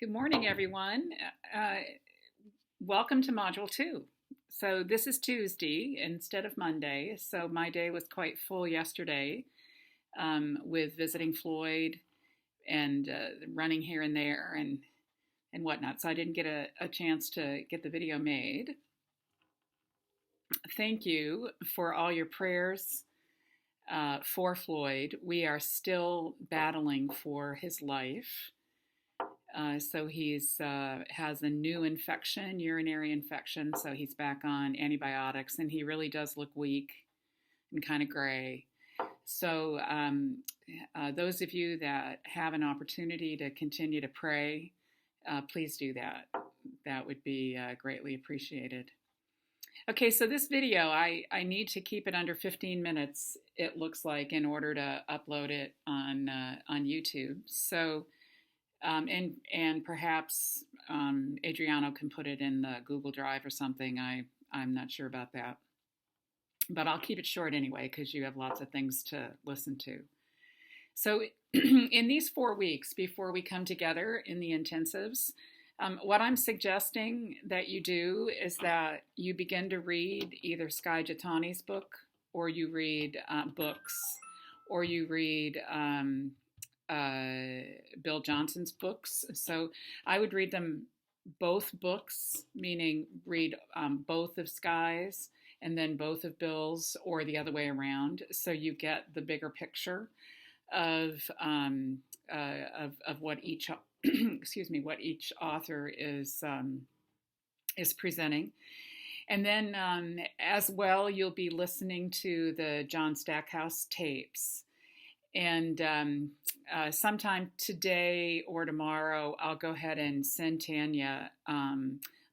Good morning, everyone. Uh, Welcome to Module 2. So this is Tuesday instead of Monday. So my day was quite full yesterday with visiting Floyd and running here and there and whatnot. So I didn't get a chance to get the video made. Thank you for all your prayers for Floyd. We are still battling for his life. So he's has a new infection, urinary infection. So he's back on antibiotics, and he really does look weak and kind of gray. So those of you that have an opportunity to continue to pray, please do that. That would be greatly appreciated. Okay, so this video, I need to keep it under 15 minutes, it looks like, in order to upload it on YouTube. So. And perhaps Adriano can put it in the Google Drive or something. I'm not sure about that. But I'll keep it short anyway because you have lots of things to listen to. So in these 4 weeks before we come together in the intensives, what I'm suggesting that you do is that you begin to read either Skye Jethani's book, or you read books, or you read Bill Johnson's books. So I would read them both books, meaning read both of Skye's and then both of Bill's, or the other way around, so you get the bigger picture of what each what each author is presenting. And then as well, you'll be listening to the John Stackhouse tapes. And sometime today or tomorrow, I'll go ahead and send Tanya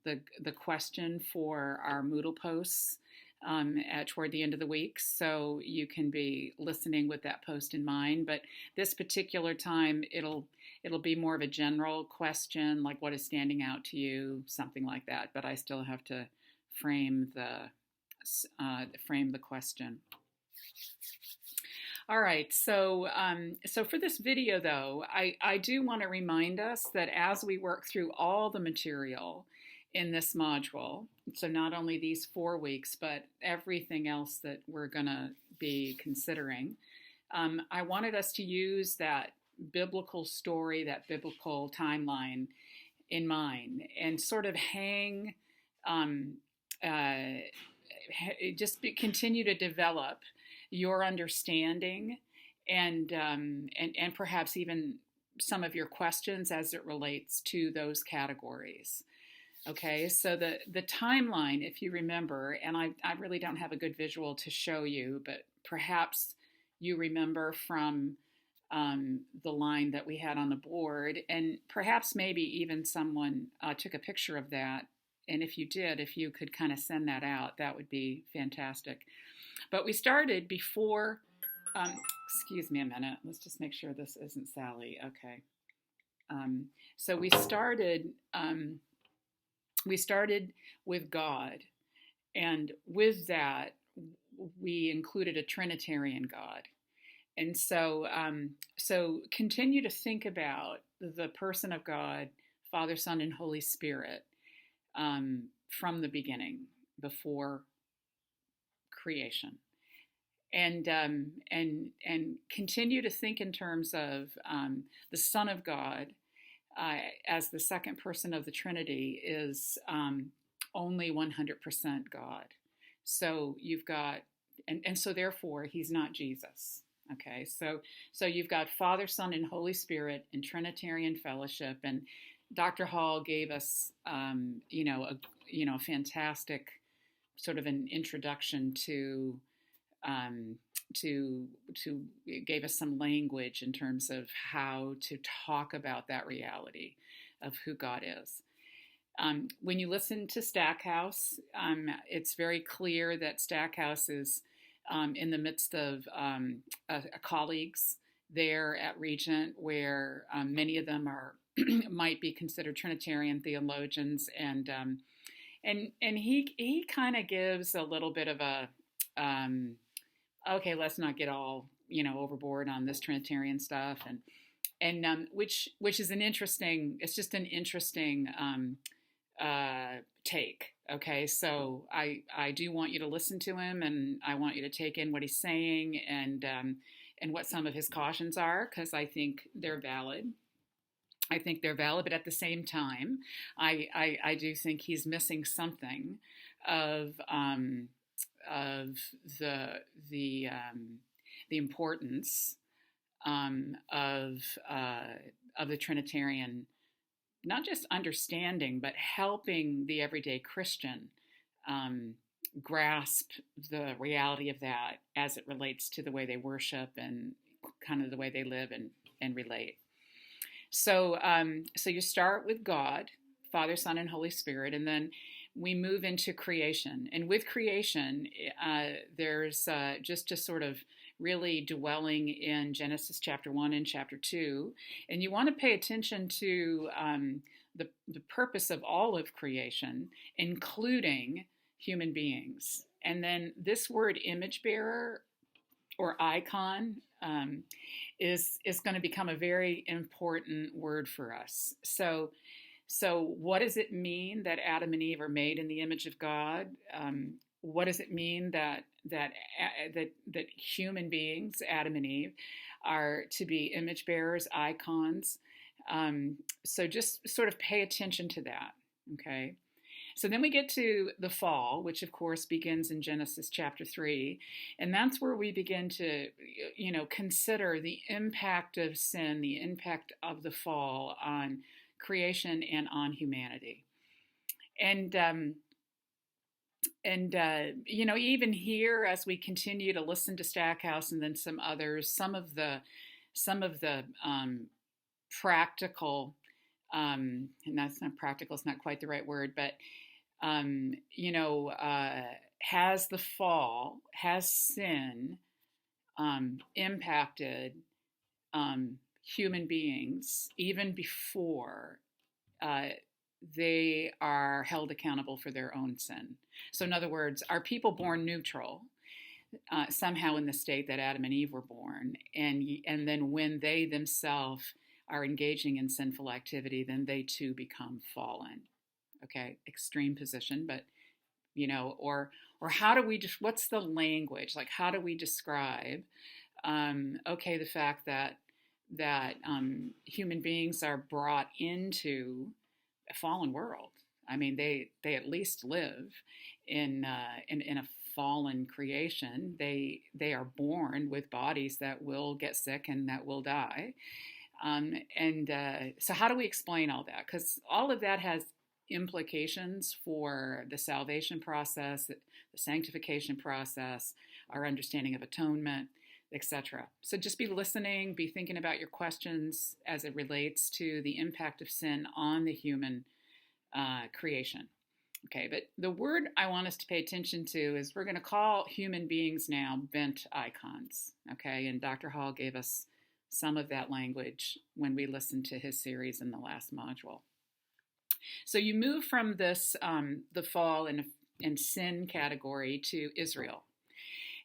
the question for our Moodle posts toward the end of the week, so you can be listening with that post in mind. But this particular time, it'll be more of a general question, like what is standing out to you, something like that. But I still have to frame the question. All right, so for this video, though, I do want to remind us that as we work through all the material in this module, so not only these 4 weeks, but everything else that we're going to be considering, I wanted us to use that biblical story, that biblical timeline in mind, and sort of continue to develop your understanding and perhaps even some of your questions as it relates to those categories. Okay, so the timeline, if you remember, and I really don't have a good visual to show you, but perhaps you remember from the line that we had on the board, and perhaps maybe even someone took a picture of that. And if you did, if you could kind of send that out, that would be fantastic. But we started before, excuse me a minute, let's just make sure this isn't Sally, okay. So we started with God, and with that, we included a Trinitarian God. And so, so continue to think about the person of God, Father, Son, and Holy Spirit from the beginning, before creation, and continue to think in terms of the Son of God as the second person of the Trinity is only 100% God. So you've got, and so therefore he's not Jesus. Okay, so you've got Father, Son, and Holy Spirit in Trinitarian fellowship, and Dr. Hall gave us a fantastic sort of an introduction to gave us some language in terms of how to talk about that reality of who God is. When you listen to Stackhouse, it's very clear that Stackhouse is in the midst of colleagues there at Regent, where many of them are might be considered Trinitarian theologians, and he kind of gives a little bit of a okay, let's not get all overboard on this Trinitarian stuff, and which is an interesting. It's just an interesting take. Okay, so I do want you to listen to him, and I want you to take in what he's saying, and what some of his cautions are, because I think they're valid. I think they're valid, but at the same time, I do think he's missing something of of the the importance of the Trinitarian, not just understanding, but helping the everyday Christian um, grasp the reality of that as it relates to the way they worship and kind of the way they live and relate. So you start with God, Father, Son, and Holy Spirit, and then we move into creation. And with creation, there's just to sort of really dwelling in Genesis chapter 1 and chapter 2. And you want to pay attention to the purpose of all of creation, including human beings. And then this word image bearer or icon is going to become a very important word for us. So what does it mean that Adam and Eve are made in the image of God? What does it mean that human beings, Adam and Eve, are to be image bearers, icons? So just sort of pay attention to that, okay? So then we get to the fall, which of course begins in Genesis chapter 3, and that's where we begin to, consider the impact of sin, the impact of the fall on creation and on humanity. And even here, as we continue to listen to Stackhouse and then some others, some of the practical, and that's not practical, it's not quite the right word, but has sin impacted human beings even before they are held accountable for their own sin? So in other words, are people born neutral somehow in the state that Adam and Eve were born, and then when they themselves are engaging in sinful activity, then they too become fallen? Okay, extreme position, but or how do we just, what's the language? Like, how do we describe the fact that human beings are brought into a fallen world? I mean, they at least live in a fallen creation. They are born with bodies that will get sick and that will die. So how do we explain all that? Because all of that has implications for the salvation process, the sanctification process, our understanding of atonement, etc. So just be listening, be thinking about your questions as it relates to the impact of sin on the human creation. Okay, but the word I want us to pay attention to is, we're going to call human beings now bent icons. Okay, and Dr. Hall gave us some of that language when we listened to his series in the last module. So you move from this, the fall and sin category, to Israel.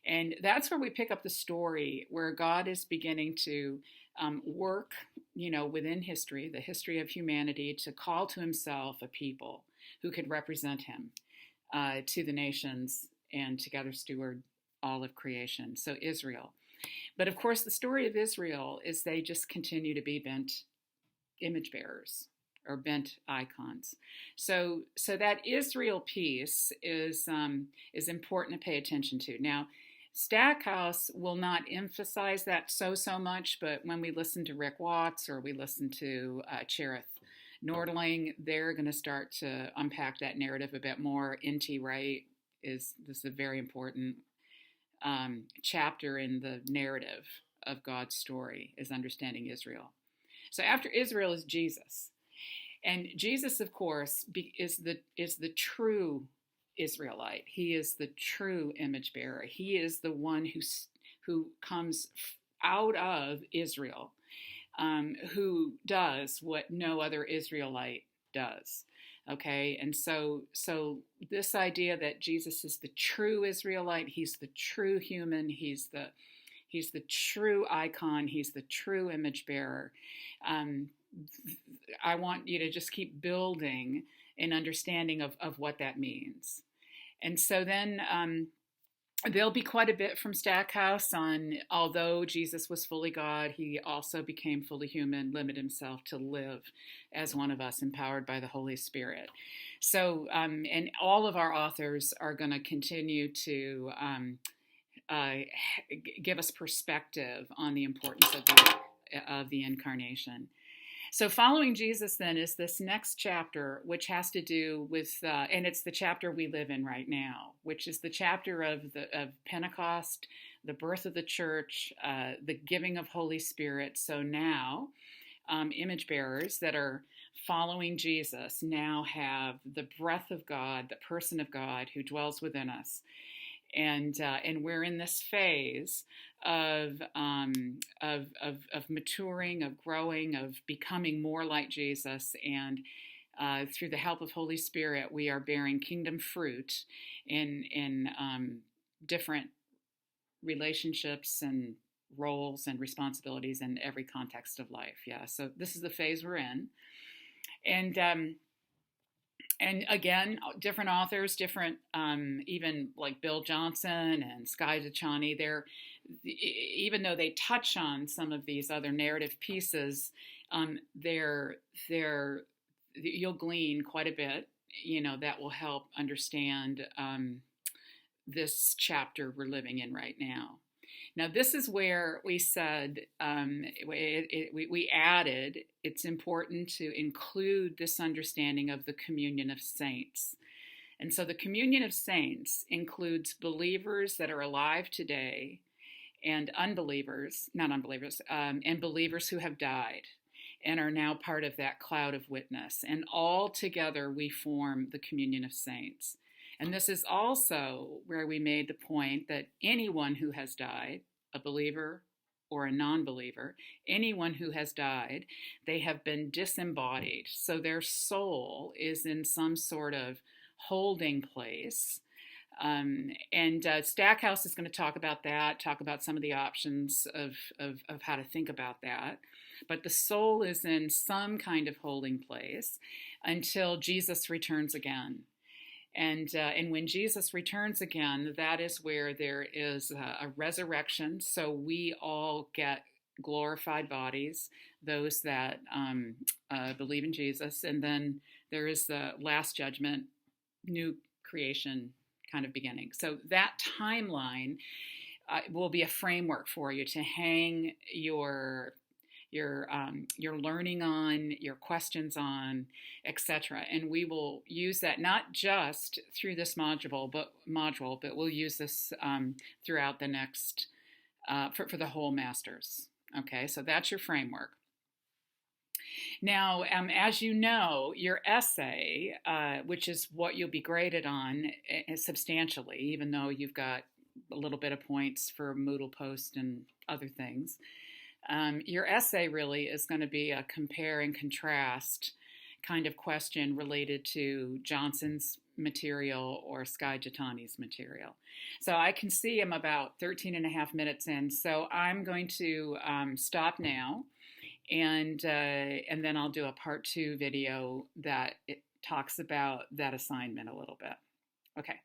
And that's where we pick up the story where God is beginning to work, within history, the history of humanity, to call to himself a people who could represent him to the nations and together steward all of creation. So Israel. But of course, the story of Israel is they just continue to be bent image bearers or bent icons. So that Israel piece is important to pay attention to. Now, Stackhouse will not emphasize that so much, but when we listen to Rick Watts or we listen to Cherith Nordling, they're going to start to unpack that narrative a bit more. N.T. Wright this is a very important chapter in the narrative of God's story, is understanding Israel. So after Israel is Jesus. And Jesus, of course, is the true Israelite. He is the true image bearer. He is the one who comes out of Israel, who does what no other Israelite does. Okay, and so this idea that Jesus is the true Israelite, he's the true human, he's He's the true icon. He's the true image bearer. Um, I want you to just keep building an understanding of what that means. And so then there'll be quite a bit from Stackhouse on, although Jesus was fully God, he also became fully human, limited himself to live as one of us, empowered by the Holy Spirit. So, and all of our authors are going to continue to uh, give us perspective on the importance of the incarnation. So following Jesus then is this next chapter, which has to do with, and it's the chapter we live in right now, which is the chapter of Pentecost, the birth of the church, the giving of Holy Spirit. So now, image bearers that are following Jesus now have the breath of God, the person of God who dwells within us. And we're in this phase of maturing, of growing, of becoming more like Jesus. And through the help of Holy Spirit, we are bearing kingdom fruit in different relationships and roles and responsibilities in every context of life. Yeah. So this is the phase we're in, and again, different authors, different, even like Bill Johnson and Skye Jethani, even though they touch on some of these other narrative pieces, you'll glean quite a bit, that will help understand this chapter we're living in right now. Now, this is where we said, we added, it's important to include this understanding of the communion of saints. And so the communion of saints includes believers that are alive today and and believers who have died and are now part of that cloud of witness. And all together we form the communion of saints. And this is also where we made the point that anyone who has died, a believer or a non-believer, anyone who has died, they have been disembodied. So their soul is in some sort of holding place. And Stackhouse is going to talk about that, talk about some of the options of how to think about that. But the soul is in some kind of holding place until Jesus returns again. And when Jesus returns again, that is where there is a resurrection. So we all get glorified bodies, those that believe in Jesus. And then there is the last judgment, new creation kind of beginning. So that timeline will be a framework for you to hang your learning on, your questions on, etc. And we will use that not just through this module, but we'll use this throughout the next, for the whole Masters. Okay, so that's your framework. Now, as you know, your essay, which is what you'll be graded on substantially, even though you've got a little bit of points for Moodle Post and other things, your essay really is going to be a compare and contrast kind of question related to Johnson's material or Skye Jethani's material. So I can see I'm about 13 and a half minutes in, so I'm going to stop now, and then I'll do a part 2 video that it talks about that assignment a little bit. Okay.